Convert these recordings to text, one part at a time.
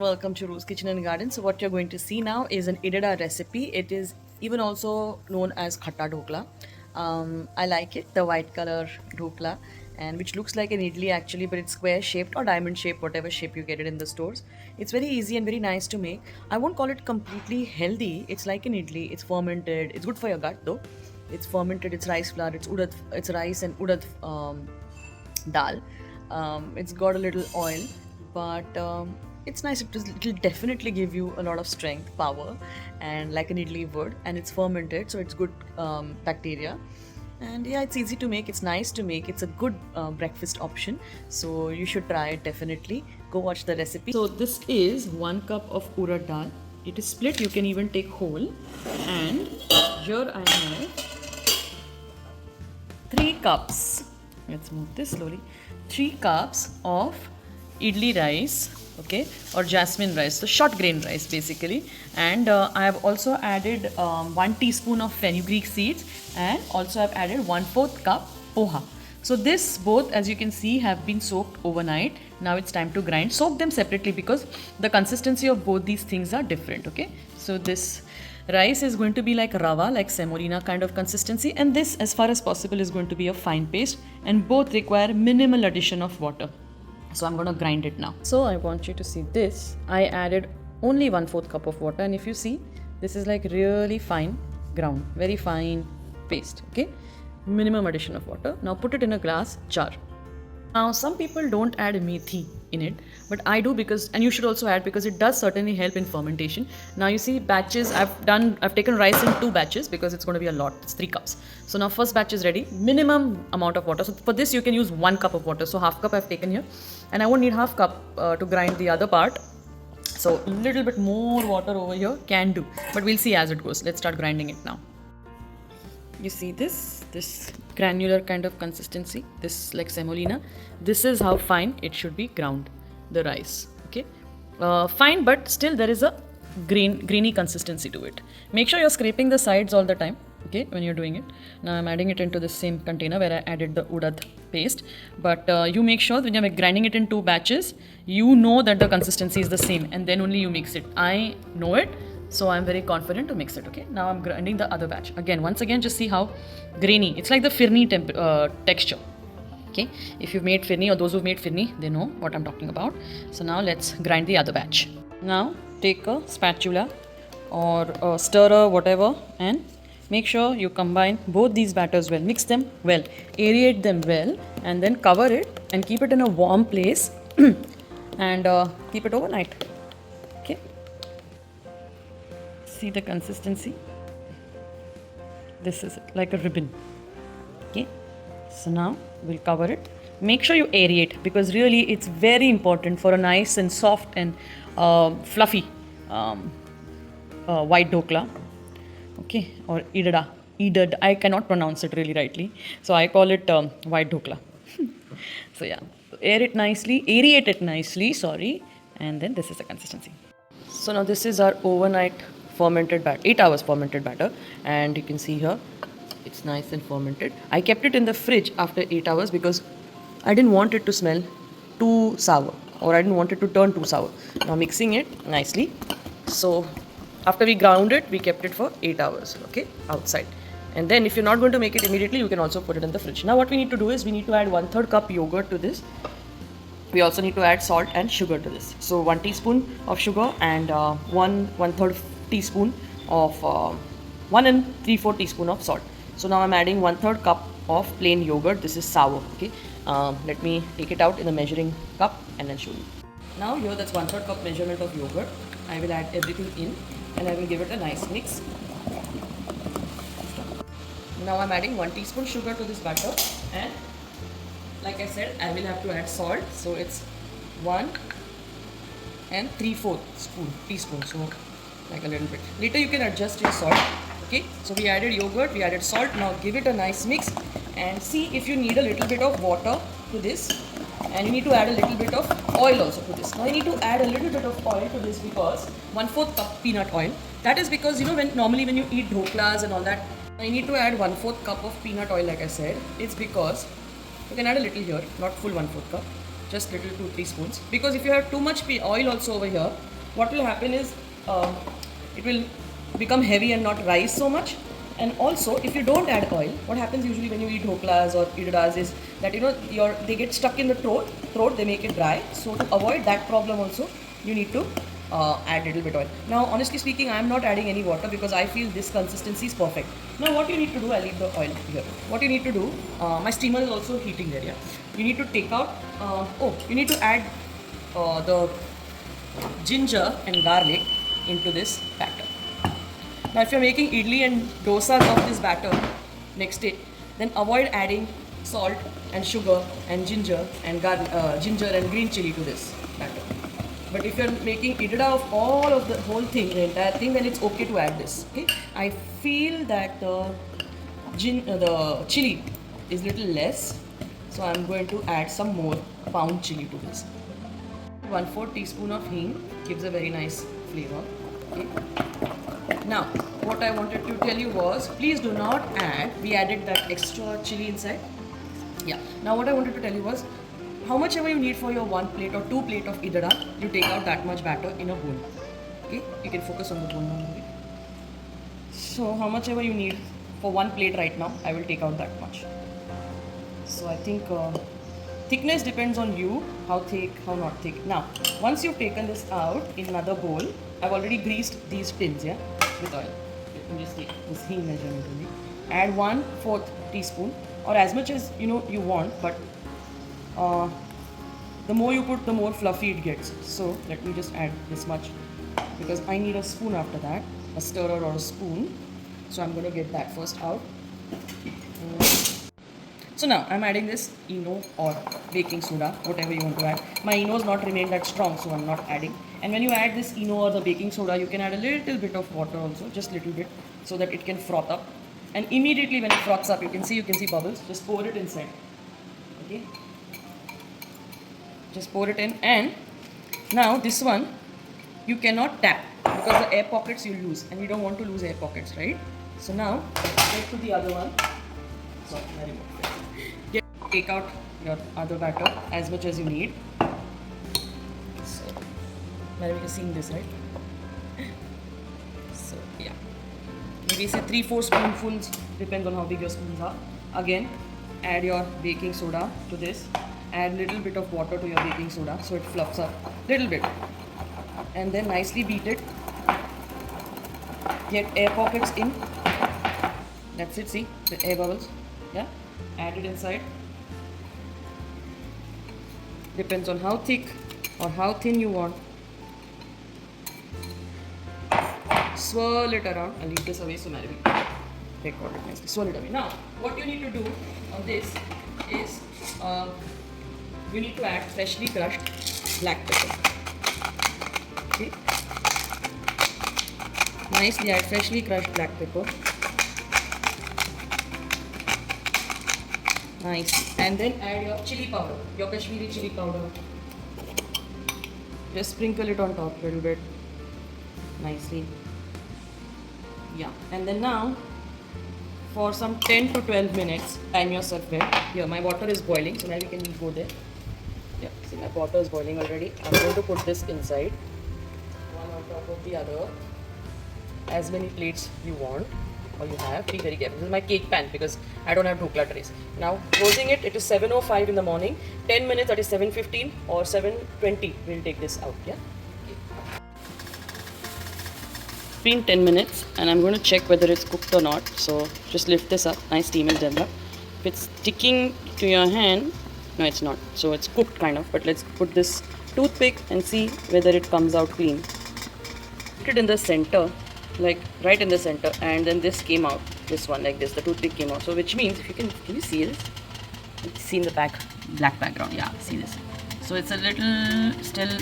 Welcome to Ro's Kitchen and Garden. So what you're going to see now is an Idada recipe. It is even also known as khatta dhokla. I like it, the white color dhokla, and which looks like an idli actually, but it's square shaped or diamond shaped, whatever shape you get it in the stores. It's very easy and very nice to make. I won't call it completely healthy. It's like an idli. It's fermented. It's good for your gut though. It's fermented. It's rice flour. It's urad. It's rice and urad dal. It's got a little oil, but it's nice. It'll definitely give you a lot of strength, power, and like an idli would. And it's fermented, so it's good bacteria. And yeah, it's easy to make. It's nice to make. It's a good breakfast option. So you should try it definitely. Go watch the recipe. So this is 1 cup of urad dal. It is split. You can even take whole. And here I have 3 cups. Let's move this slowly. 3 cups of idli rice, okay, or jasmine rice, so short grain rice basically. And I have also added 1 teaspoon of fenugreek seeds, and also I've added 1/4 cup poha. So this both, as you can see, have been soaked overnight. Now it's time to grind. Soak them separately because the consistency of both these things are different, okay. So this rice is going to be like rava, like semolina kind of consistency, and this, as far as possible, is going to be a fine paste, and both require minimal addition of water. So I'm going to grind it now. So I want you to see this. I added only 1/4 cup of water, and if you see, this is like really fine ground, very fine paste, okay. Minimum addition of water. Now put it in a glass jar. Now, some people don't add methi in it, but I do, because, and you should also add, because it does certainly help in fermentation. Now you see batches, I've taken rice in 2 batches because it's going to be a lot. It's 3 cups. So now first batch is ready. Minimum amount of water. So for this you can use 1 cup of water. So half cup I've taken here, and I won't need half cup to grind the other part. So a little bit more water over here can do, but we'll see as it goes. Let's start grinding it now. You see this granular kind of consistency, this like semolina. This is how fine it should be ground, the rice, okay. Fine, but still there is a grainy consistency to it. Make sure you're scraping the sides all the time, okay, when you're doing it. Now I'm adding it into the same container where I added the urad paste, but you make sure when you're grinding it in 2 batches, you know that the consistency is the same, and then only you mix it. I know it, so I'm very confident to mix it, okay. Now I'm grinding the other batch. Once again, just see how grainy. It's like the firni texture, okay. If you've made firni, or those who've made firni, they know what I'm talking about. So now let's grind the other batch. Now take a spatula or a stirrer, whatever, and make sure you combine both these batters well. Mix them well, aerate them well, and then cover it and keep it in a warm place and keep it overnight, okay. See the consistency? This is it, like a ribbon, okay. So now we'll cover it. Make sure you aerate, because really it's very important for a nice and soft and fluffy white dhokla, okay, or idada. I cannot pronounce it really rightly, so I call it white dhokla. So yeah, aerate it nicely, sorry, and then this is the consistency. So now this is our overnight fermented batter, 8 hours fermented batter, and you can see here it's nice and fermented. I kept it in the fridge after 8 hours because I didn't want it to smell too sour, or I didn't want it to turn too sour. Now mixing it nicely. So after we ground it, we kept it for 8 hours, okay, outside. And then if you're not going to make it immediately, you can also put it in the fridge. Now what we need to do is we need to add 1/3 cup yogurt to this. We also need to add salt and sugar to this. So 1 teaspoon of sugar and 1/3 teaspoon of 1 and 3/4 teaspoon of salt. So now I'm adding 1/3 cup of plain yogurt. This is sour, okay. Let me take it out in a measuring cup and then show you. Now here, that's 1/3 cup measurement of yogurt. I will add everything in and I will give it a nice mix. Now I'm adding 1 teaspoon sugar to this batter, and like I said, I will have to add salt. So it's 1 and 3/4 teaspoon. So like a little bit. Later you can adjust your salt. Okay, so we added yogurt, we added salt. Now give it a nice mix and see if you need a little bit of water to this, and you need to add a little bit of oil also to this. Now you need to add a little bit of oil to this because 1/4 cup peanut oil. That is because, you know, normally when you eat dhoklas and all that, you need to add 1/4 cup of peanut oil, like I said. It's because you can add a little here, not full 1/4 cup. just little 2-3 spoons, because if you have too much oil also over here, what will happen is it will become heavy and not rise so much. And also, if you don't add oil, what happens usually when you eat dhoklas or idadas is that they get stuck in the throat, they make it dry. So to avoid that problem also, you need to add little bit oil. Now, honestly speaking, I am not adding any water because I feel this consistency is perfect. Now, what you need to do, I'll leave the oil here. What you need to do, my steamer is also heating there. Yeah, you need to take out. You need to add the ginger and garlic into this batter. Now, if you're making idli and dosas of this batter next day, then avoid adding salt and sugar and ginger and green chili to this batter. But if you're making idada of all of the whole thing, the entire thing, then it's okay to add this. Okay, I feel that the chili is little less, so I'm going to add some more pound chili to this. 1/4 teaspoon of hing gives a very nice flavor. Okay. Now, what I wanted to tell you was, please do not add, we added that extra chili inside. Yeah. Now, what I wanted to tell you was, how much ever you need for your 1 plate or 2 plate of idada, you take out that much batter in a bowl. Okay, you can focus on the bowl now. So, how much ever you need for 1 plate right now, I will take out that much. So, I think thickness depends on you, how thick, how not thick. Now, once you've taken this out in another bowl, I've already greased these tins, yeah, with oil. Let me just take this hing measurement only. Add 1/4 teaspoon or as much as you want, but the more you put, the more fluffy it gets. So let me just add this much because I need a spoon after that, a stirrer or a spoon. So I'm going to get that first out. So now I'm adding this Eno or baking soda, whatever you want to add. My Eno is not remained that strong, so I'm not adding. And when you add this Eno or the baking soda, you can add a little bit of water also, just little bit, so that it can froth up. And immediately when it froths up, you can see bubbles. Just pour it inside. Okay. Just pour it in, and now this one you cannot tap because the air pockets you lose, and we don't want to lose air pockets, right? So now get to the other one. Sorry, very good. Take out your other batter as much as you need. So, maybe you're seeing this, right? So yeah, maybe say 3-4 spoonfuls, depends on how big your spoons are. Again, add your baking soda to this. Add little bit of water to your baking soda so it fluffs up little bit, and then nicely beat it. Get air pockets in. That's it. See the air bubbles. Yeah. Add it inside. Depends on how thick or how thin you want. Swirl it around. I'll leave this away so maybe record it nicely. Swirl it away. Now, what you need to do on this is you need to add freshly crushed black pepper. Okay. Nicely add freshly crushed black pepper. Nice. And then add your chili powder, your Kashmiri chili powder. Just sprinkle it on top a little bit. Nicely. Yeah. And then now, for some 10 to 12 minutes, time yourself there. Here, my water is boiling, so now we can go there. Yeah, see my water is boiling already. I'm going to put this inside, one on top of the other, as many plates you want or you have. Be very careful. This is my cake pan because I don't have dhokla trays. Now closing it, it is 7:05 in the morning. 10 minutes, that is 7:15 or 7:20. We'll take this out. Yeah. Okay. Been 10 minutes, and I'm going to check whether it's cooked or not. So just lift this up. Nice steam is developed. If it's sticking to your hand, no, it's not. So it's cooked kind of. But let's put this toothpick and see whether it comes out clean. Put it in the center, like right in the center, and then this came out. This one like this. The toothpick came out. So which means, if you can you see this? See in the black background. Yeah, see this. So it's a little still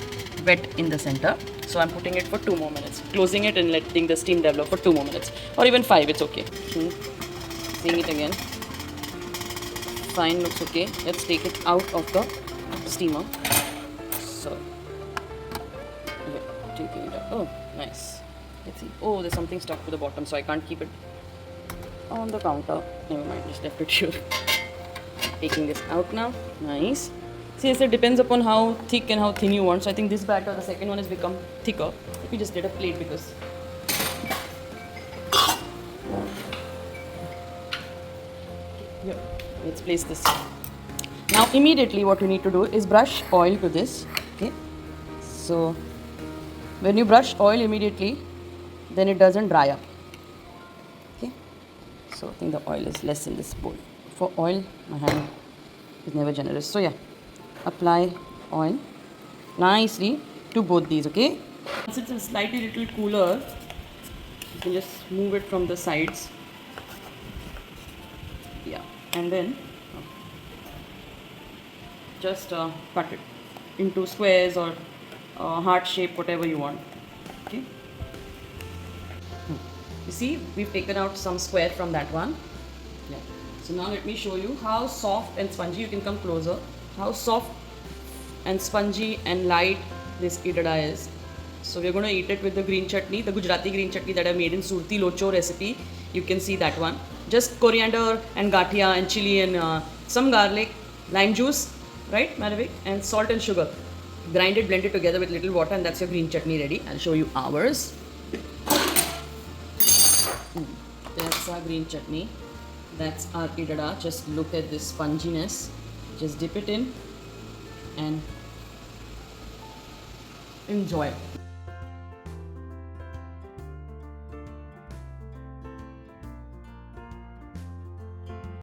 wet in the center. So I'm putting it for 2 more minutes. Closing it and letting the steam develop for 2 more minutes, or even 5. It's okay. Seeing it again. Fine, looks okay. Let's take it out of the steamer. So, yeah, taking it out. Oh, nice. Let's see. Oh, there's something stuck to the bottom, so I can't keep it on the counter. Never mind, just left it here. Taking this out now. Nice. See, it depends upon how thick and how thin you want. So I think this batter, the second one, has become thicker. Let me just get a plate because. Yeah, let's place this. Now immediately what you need to do is brush oil to this. Okay. So when you brush oil immediately, then it doesn't dry up. Okay. So I think the oil is less in this bowl. For oil, my hand is never generous. So yeah, apply oil nicely to both these, okay? Since it's slightly little cooler, you can just move it from the sides. Yeah, and then just cut it into squares or heart shape, whatever you want. Okay. You see, we've taken out some square from that one. Yeah. So now let me show you how soft and spongy. You can come closer. How soft and spongy and light this idada is. So we're going to eat it with the green chutney, the Gujarati green chutney that I made in Surati Locho recipe. You can see that one. Just coriander and gathia and chili and some garlic, lime juice, right, Maravik, and salt and sugar. Grind it, blend it together with little water, and that's your green chutney ready. I'll show you ours. That's our green chutney. That's our idada. Just look at this sponginess. Just dip it in and enjoy.